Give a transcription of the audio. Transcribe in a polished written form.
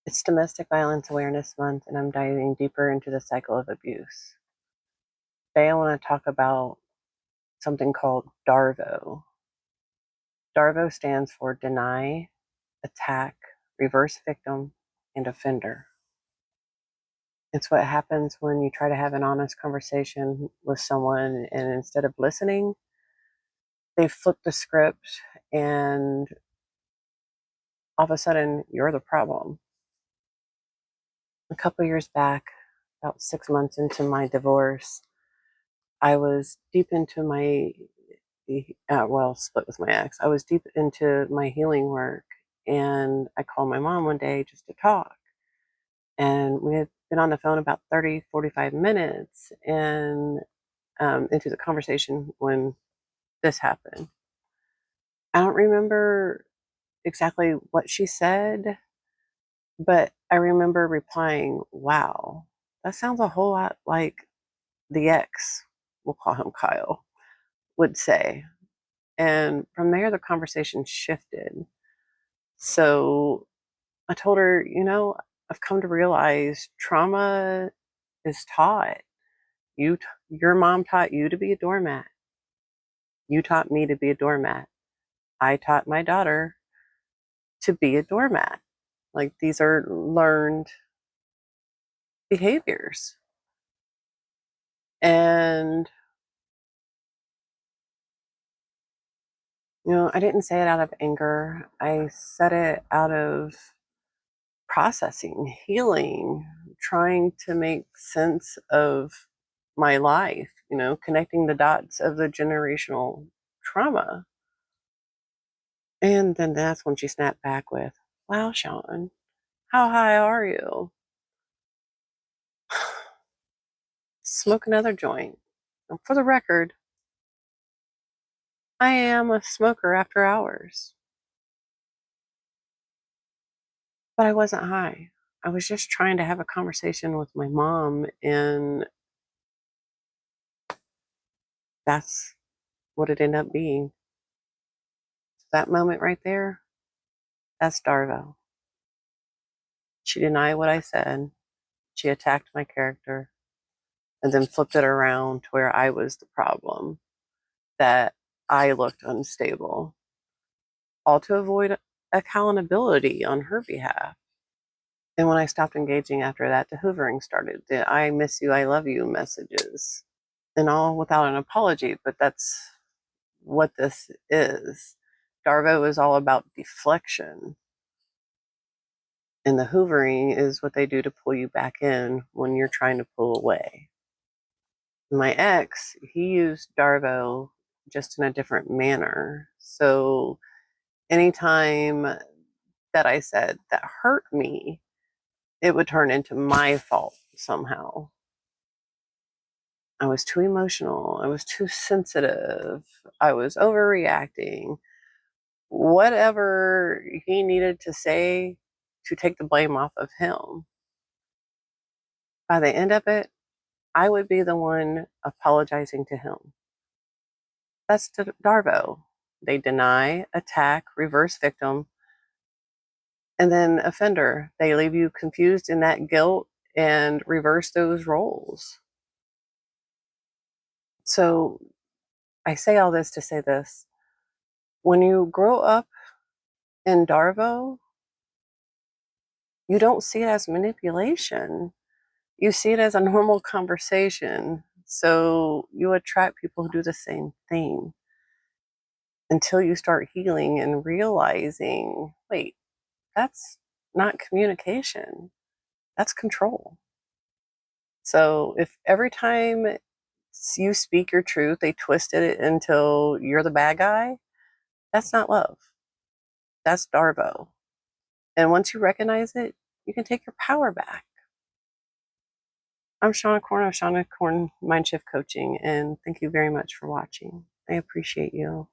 It's Domestic Violence Awareness Month, and I'm diving deeper into the cycle of abuse. Today, I want to talk about something called DARVO. DARVO stands for Deny, Attack, Reverse Victim, and Offender. It's what happens when you try to have an honest conversation with someone, and instead of listening, they flip the script, and all of a sudden, you're the problem. A couple years back, about 6 months into my divorce, I was deep into split with my ex. I was deep into my healing work, and I called my mom one day just to talk. And we had been on the phone about 30, 45 minutes and into the conversation when this happened. I don't remember exactly what she said, but I remember replying, "Wow, that sounds a whole lot like the ex," we'll call him Kyle, would say. And from there, the conversation shifted. So I told her, I've come to realize trauma is taught. Your mom taught you to be a doormat. You taught me to be a doormat. I taught my daughter to be a doormat. Like, these are learned behaviors. And, I didn't say it out of anger. I said it out of processing, healing, trying to make sense of my life, connecting the dots of the generational trauma. And then that's when she snapped back with, "Wow, Sean, how high are you?" Smoke another joint. And for the record, I am a smoker after hours, but I wasn't high. I was just trying to have a conversation with my mom, and that's what it ended up being. That moment right there, that's DARVO. She denied what I said. She attacked my character and then flipped it around to where I was the problem, that I looked unstable, all to avoid accountability on her behalf. And when I stopped engaging after that, the hoovering started, the "I miss you, I love you" messages, and all without an apology. But that's what this is. DARVO is all about deflection, and the hoovering is what they do to pull you back in when you're trying to pull away. My ex, he used DARVO just in a different manner. So anytime that I said that hurt me, it would turn into my fault somehow. I was too emotional. I was too sensitive. I was overreacting. Whatever he needed to say to take the blame off of him. By the end of it, I would be the one apologizing to him. That's DARVO. They deny, attack, reverse victim, and then offender. They leave you confused in that guilt and reverse those roles. So I say all this to say this. When you grow up in DARVO, you don't see it as manipulation. You see it as a normal conversation. So you attract people who do the same thing until you start healing and realizing, wait, that's not communication, that's control. So if every time you speak your truth, they twisted it until you're the bad guy, that's not love. That's DARVO. And once you recognize it, you can take your power back. I'm Shawnicorn of Shawnicorn Mindshift Coaching, and thank you very much for watching. I appreciate you.